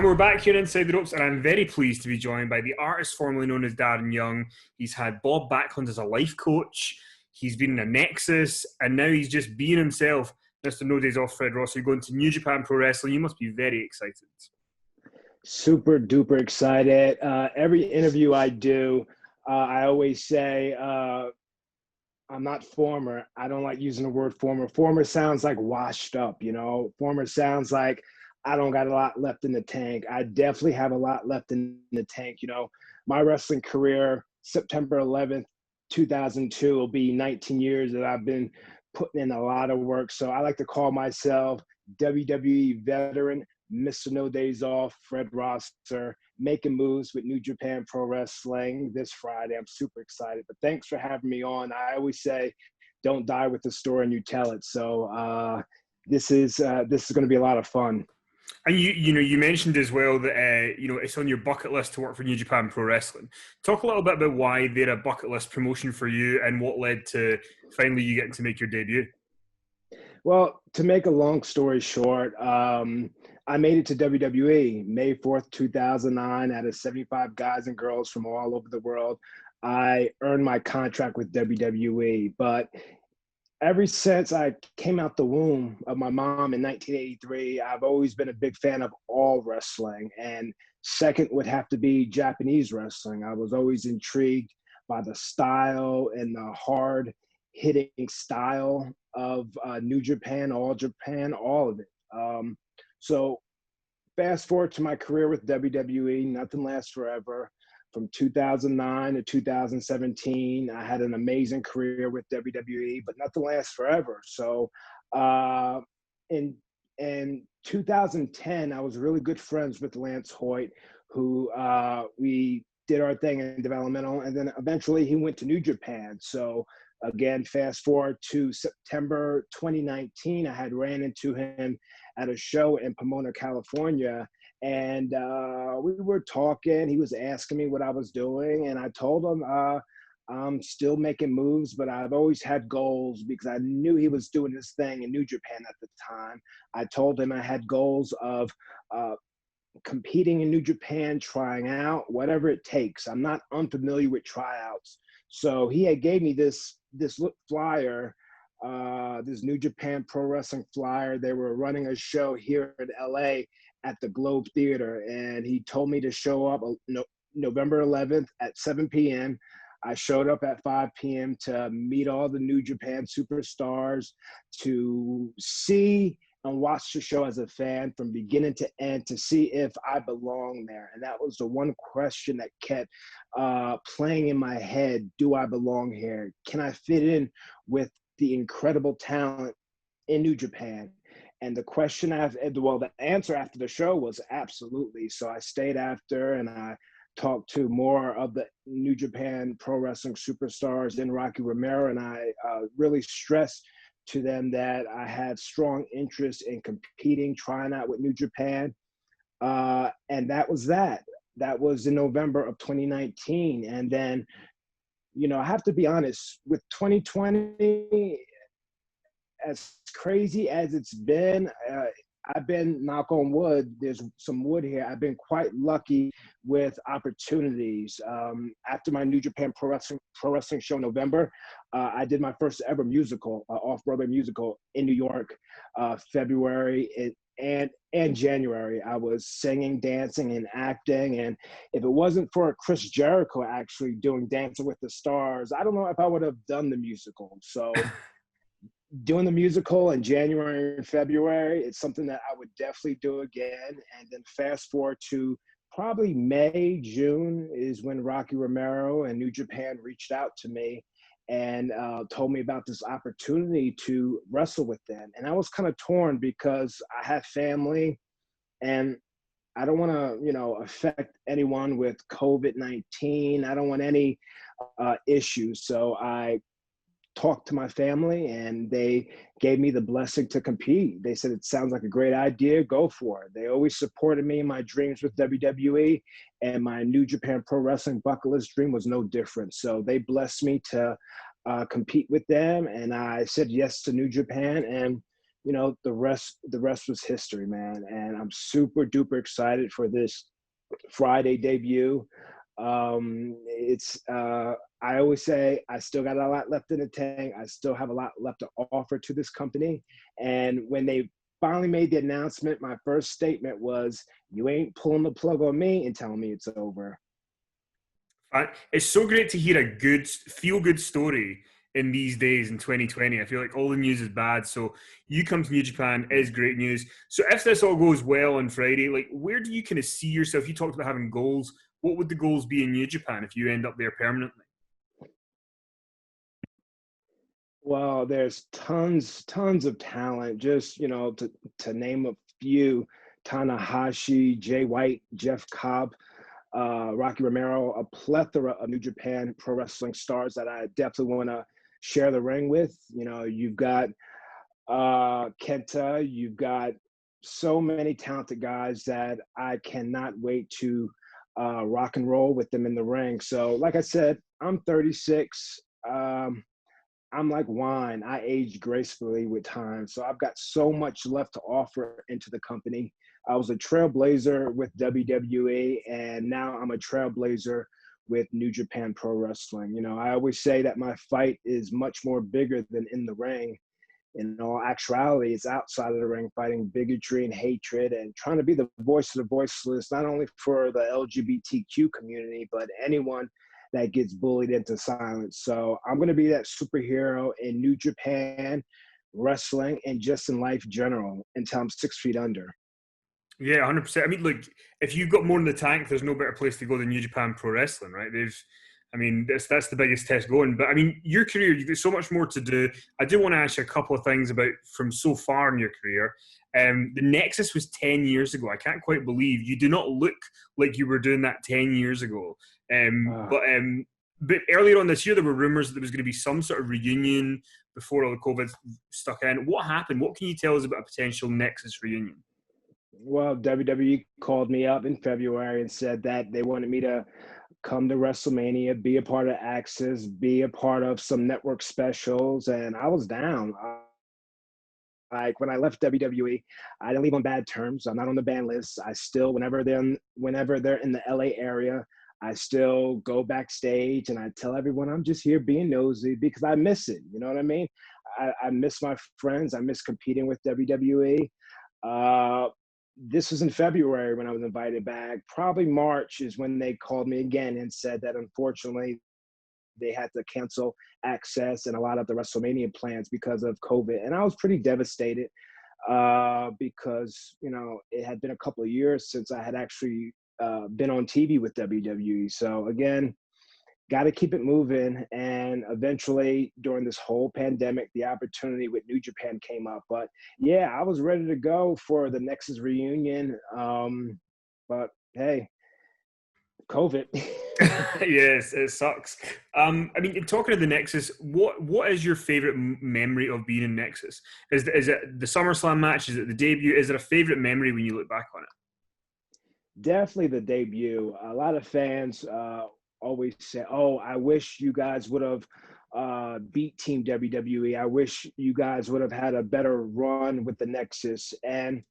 And we're back here inside the ropes, and I'm very pleased to be joined by the artist formerly known as Darren Young. He's had Bob Backlund as a life coach. He's been in a Nexus, and now he's just being himself. Mr. No Days Off Fred Ross, you're going to New Japan Pro Wrestling. You must be very excited. Super duper excited. Every interview I do, I always say, I'm not former. I don't like using the word former. Former sounds like washed up, you know. Former sounds like I don't got a lot left in the tank. I definitely have a lot left in the tank. You know, my wrestling career, September 11th, 2002 will be 19 years that I've been putting in a lot of work. So I like to call myself WWE veteran, Mr. No Days Off, Fred Rosser, making moves with New Japan Pro Wrestling this Friday. I'm super excited. But thanks for having me on. I always say, don't die with the story and you tell it. So this is going to be a lot of fun. And you mentioned as well that it's on your bucket list to work for New Japan Pro Wrestling. Talk a little bit about why they're a bucket list promotion for you and what led to finally you getting to make your debut. Well, to make a long story short, I made it to WWE May 4th, 2009, out of 75 guys and girls from all over the world. I earned my contract with WWE, but ever since I came out the womb of my mom in 1983, I've always been a big fan of all wrestling. And second would have to be Japanese wrestling. I was always intrigued by the style and the hard hitting style of New Japan, all of it. So fast forward to my career with WWE, nothing lasts forever. From 2009 to 2017, I had an amazing career with WWE, but nothing lasts forever. So in 2010, I was really good friends with Lance Hoyt, who we did our thing in developmental, and then eventually he went to New Japan. So again, fast forward to September 2019, I had ran into him at a show in Pomona, California. And we were talking. He was asking me what I was doing. And I told him I'm still making moves, but I've always had goals because I knew he was doing this thing in New Japan at the time. I told him I had goals of competing in New Japan, trying out, whatever it takes. I'm not unfamiliar with tryouts. So he had gave me this flyer, this New Japan Pro Wrestling flyer. They were running a show here in LA at the Globe Theater, and he told me to show up November 11th at 7 p.m. I showed up at 5 p.m. to meet all the New Japan superstars, to see and watch the show as a fan from beginning to end to see if I belong there. And that was the one question that kept playing in my head. Do I belong here? Can I fit in with the incredible talent in New Japan? And the answer after the show was absolutely. So I stayed after and I talked to more of the New Japan Pro Wrestling superstars in Rocky Romero. And I really stressed to them that I had strong interest in competing, trying out with New Japan. And that was that. That was in November of 2019. And then, I have to be honest, with 2020, as crazy as it's been, I've been, knock on wood, there's some wood here, I've been quite lucky with opportunities. After my New Japan Pro Wrestling show in November, I did my first ever musical, off-Broadway musical in New York, February and January. I was singing, dancing, and acting. And if it wasn't for Chris Jericho actually doing Dancing with the Stars, I don't know if I would have done the musical. So doing the musical in January and February, it's something that I would definitely do again. And then fast forward to probably May, June is when Rocky Romero and New Japan reached out to me and told me about this opportunity to wrestle with them. And I was kind of torn because I have family and I don't want to, affect anyone with COVID-19. I don't want any issues. So I talked to my family and they gave me the blessing to compete. They said, it sounds like a great idea, go for it. They always supported me in my dreams with WWE, and my New Japan Pro Wrestling bucket list dream was no different. So they blessed me to compete with them, and I said yes to New Japan. And the rest was history, man. And I'm super duper excited for this Friday debut. It's I always say I still got a lot left in the tank. I still have a lot left to offer to this company. And when they finally made the announcement, my first statement was, "You ain't pulling the plug on me and telling me it's over." It's so great to hear a good, feel-good story in these days in 2020. I feel like all the news is bad, so you come to New Japan is great news. So if this all goes well on Friday, like where do you kind of see yourself? You talked about having goals. What would the goals be in New Japan if you end up there permanently? Well, there's tons of talent. Just, to name a few: Tanahashi, Jay White, Jeff Cobb, Rocky Romero, a plethora of New Japan Pro Wrestling stars that I definitely want to share the ring with. You've got Kenta, you've got so many talented guys that I cannot wait to rock and roll with them in the ring. So, like I said, I'm 36. I'm like wine. I age gracefully with time. So I've got so much left to offer into the company. I was a trailblazer with WWE, and now I'm a trailblazer with New Japan Pro Wrestling. I always say that my fight is much more bigger than in the ring. In all actuality, it's outside of the ring, fighting bigotry and hatred and trying to be the voice of the voiceless, not only for the LGBTQ community, but anyone that gets bullied into silence. So I'm going to be that superhero in New Japan wrestling and just in life general until I'm 6 feet under. Yeah, 100%. I mean, look, if you've got more in the tank, there's no better place to go than New Japan Pro Wrestling, right? That's the biggest test going. But I mean, your career, you've got so much more to do. I do want to ask you a couple of things about from so far in your career. The Nexus was 10 years ago. I can't quite believe you do not look like you were doing that 10 years ago. But earlier on this year, there were rumors that there was going to be some sort of reunion before all the COVID stuck in. What happened? What can you tell us about a potential Nexus reunion? Well, WWE called me up in February and said that they wanted me to come to WrestleMania, be a part of Access, be a part of some network specials, and I was down. Like when I left WWE, I didn't leave on bad terms. I'm not on the ban list. I still, whenever they're in the LA area, I still go backstage and I tell everyone I'm just here being nosy because I miss it. You know what I mean? I miss my friends. I miss competing with WWE. This was in February when I was invited back. Probably March is when they called me again and said that unfortunately they had to cancel Access and a lot of the WrestleMania plans because of COVID. And I was pretty devastated because, it had been a couple of years since I had actually been on TV with WWE. So again, got to keep it moving. And eventually, during this whole pandemic, the opportunity with New Japan came up. But yeah, I was ready to go for the Nexus reunion. But hey, COVID. Yes, it sucks. Talking to the Nexus, what is your favorite memory of being in Nexus? Is it the SummerSlam match? Is it the debut? Is it a favorite memory when you look back on it? Definitely the debut. A lot of fans always say, "Oh, I wish you guys would have beat Team WWE. I wish you guys would have had a better run with the Nexus." And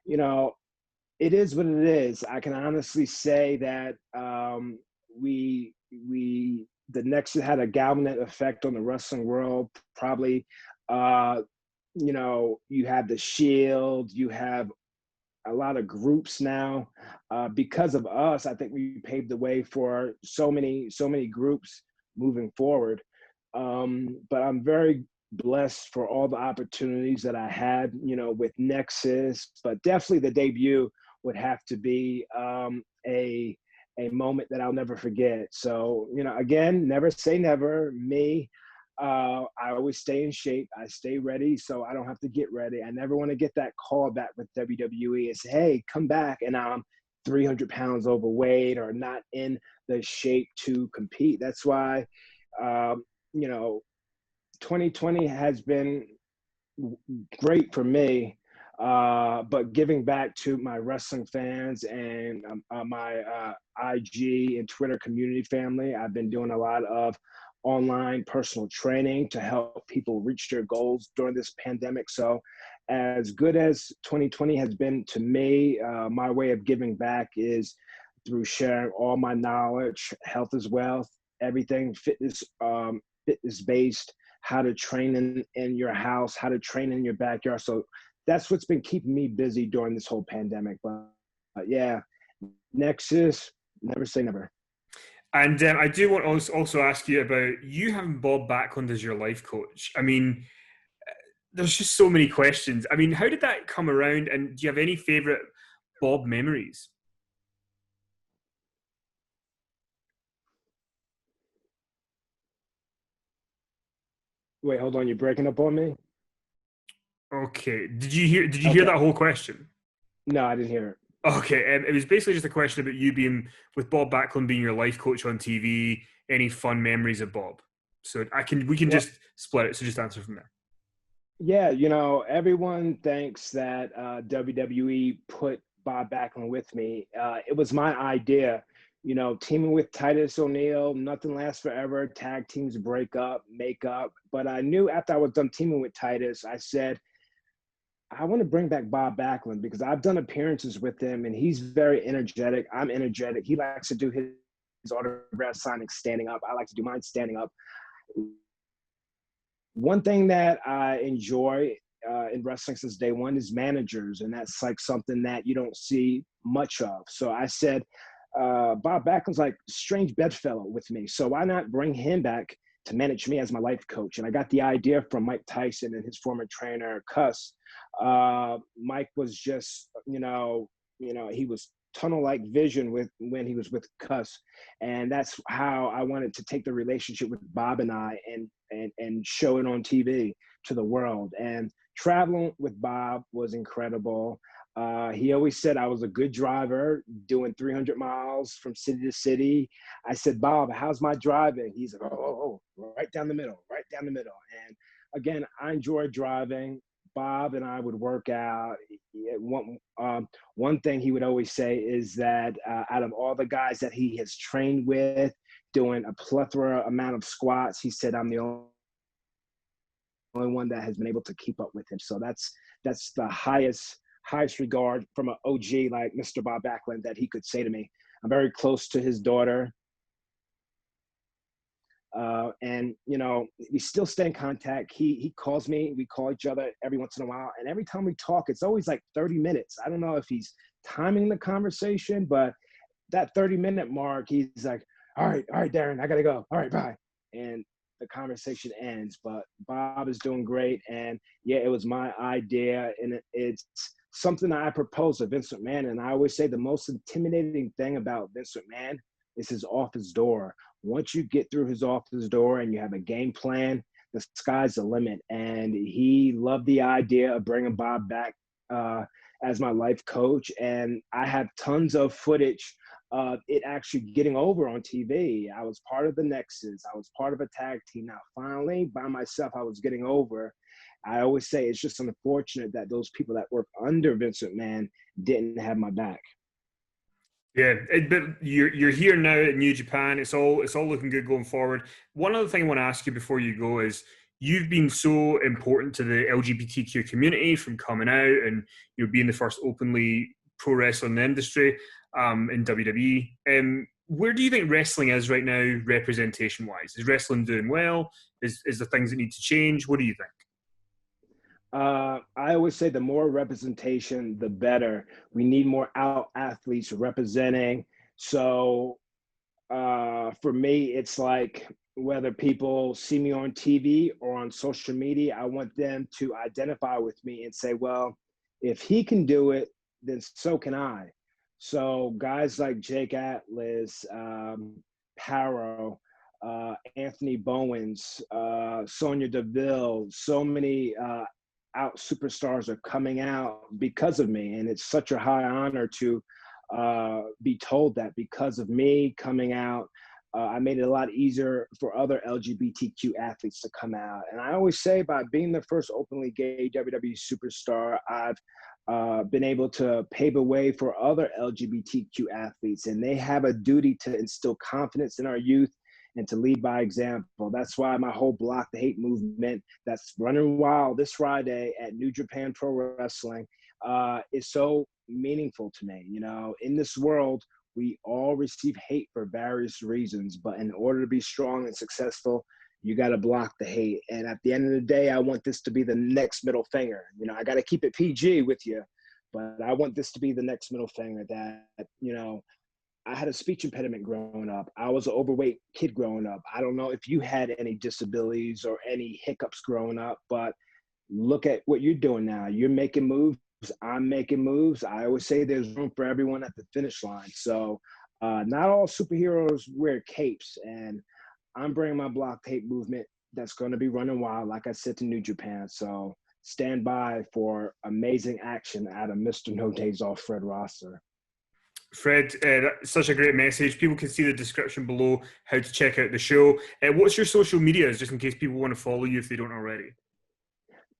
you know, it is what it is. I can honestly say that the Nexus had a galvanizing effect on the wrestling world. Probably, uh, you have the Shield, you have a lot of groups now. Because of us, I think we paved the way for so many groups moving forward. But I'm very blessed for all the opportunities that I had, with Nexus. But definitely the debut would have to be a moment that I'll never forget. So, again, never say never. Me, I always stay in shape. I stay ready, so I don't have to get ready. I never want to get that call back with WWE and say, "Hey, come back," and I'm 300 pounds overweight or not in the shape to compete. That's why, um, you know, 2020 has been great for me. But giving back to my wrestling fans and my IG and Twitter community family, I've been doing a lot of online personal training to help people reach their goals during this pandemic. So as good as 2020 has been to me, my way of giving back is through sharing all my knowledge. Health is wealth, everything fitness, fitness based, how to train in your house, how to train in your backyard. So that's what's been keeping me busy during this whole pandemic. But yeah, Nexus, never say never. And I do want to also ask you about you having Bob Backlund as your life coach. I mean, there's just so many questions. I mean, how did that come around? And do you have any favorite Bob memories? Wait, hold on, you're breaking up on me? Okay. Did you hear Okay. that whole question? No, I didn't hear it. Okay. It was basically just a question about you being with Bob Backlund being your life coach on TV. Any fun memories of Bob? So we can Well, just split it. So just answer from there. yeah, everyone thinks that WWE put Bob Backlund with me. It was my idea, teaming with Titus O'Neil, nothing lasts forever. Tag teams break up, make up. But I knew after I was done teaming with Titus, I said, I want to bring back Bob Backlund because I've done appearances with him and he's very energetic. I'm energetic. He likes to do his autograph signing standing up. I like to do mine standing up. One thing that I enjoy in wrestling since day one is managers, and that's like something that you don't see much of. So I said, Bob Backlund's like strange bedfellow with me, so why not bring him back to manage me as my life coach? And I got the idea from Mike Tyson and his former trainer, Cuss. Mike was just, he was tunnel-like vision when he was with Cuss, and that's how I wanted to take the relationship with Bob and I and show it on TV to the world. And traveling with Bob was incredible. He always said I was a good driver, doing 300 miles from city to city. I said, Bob, how's my driving? He's like, right down the middle, right down the middle. And again, I enjoy driving. Bob and I would work out. One thing he would always say is that out of all the guys that he has trained with, doing a plethora amount of squats, he said, I'm the only one that has been able to keep up with him. So that's the highest regard from an OG like Mr. Bob Backlund that he could say to me. I'm very close to his daughter. And we still stay in contact. He calls me, we call each other every once in a while. And every time we talk, it's always like 30 minutes. I don't know if he's timing the conversation, but that 30-minute mark, he's like, all right, Darren, I gotta go. All right, bye. And the conversation ends. But Bob is doing great. And yeah, it was my idea. And it's something that I proposed to Vince McMahon. And I always say the most intimidating thing about Vince McMahon is his office door. Once you get through his office door and you have a game plan, the sky's the limit. And he loved the idea of bringing Bob back as my life coach. And I have tons of footage of it actually getting over on TV. I was part of the Nexus. I was part of a tag team. Now, finally, by myself, I was getting over. I always say it's just unfortunate that those people that work under Vince McMahon didn't have my back. Yeah, but you're here now at New Japan. It's all looking good going forward. One other thing I want to ask you before you go is you've been so important to the LGBTQ community from coming out and being the first openly pro wrestler in the industry in WWE. Where do you think wrestling is right now, representation wise? Is wrestling doing well? Is there things that need to change? What do you think? I always say the more representation, the better. We need more out athletes representing. So for me, it's like whether people see me on TV or on social media, I want them to identify with me and say, well, if he can do it, then so can I. So guys like Jake Atlas, Paro, Anthony Bowens, Sonya Deville, so many out superstars are coming out because of me. And it's such a high honor to be told that because of me coming out, I made it a lot easier for other LGBTQ athletes to come out. And I always say by being the first openly gay WWE superstar, I've been able to pave a way for other LGBTQ athletes. And they have a duty to instill confidence in our youth and to lead by example. That's why my whole Block the Hate movement that's running wild this Friday at New Japan Pro Wrestling is so meaningful to me. You know, in this world, we all receive hate for various reasons, but in order to be strong and successful, you got to block the hate. And at the end of the day, I want this to be the next middle finger. You know, I got to keep it PG with you, but I want this to be the next middle finger that, you know, I had a speech impediment growing up. I was an overweight kid growing up. I don't know if you had any disabilities or any hiccups growing up, but look at what you're doing now. You're making moves. I'm making moves. I always say there's room for everyone at the finish line. So not all superheroes wear capes. And I'm bringing my block tape movement that's going to be running wild, like I said, to New Japan. So stand by for amazing action out of Mr. No Days Off, Fred Rosser. Fred, that's such a great message. People can see the description below how to check out the show. What's your social medias, just in case people want to follow you if they don't already?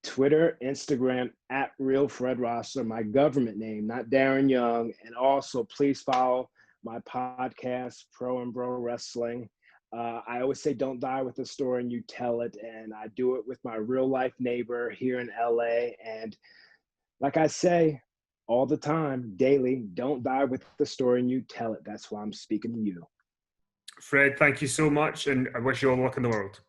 Twitter, Instagram, at Real Fred Rosser, my government name, not Darren Young. And also, please follow my podcast, Pro and Bro Wrestling. I always say, don't die with a story and you tell it. And I do it with my real life neighbor here in LA. And like I say all the time, daily, don't die with the story and you tell it. That's why I'm speaking to you. Fred, thank you so much. And I wish you all luck in the world.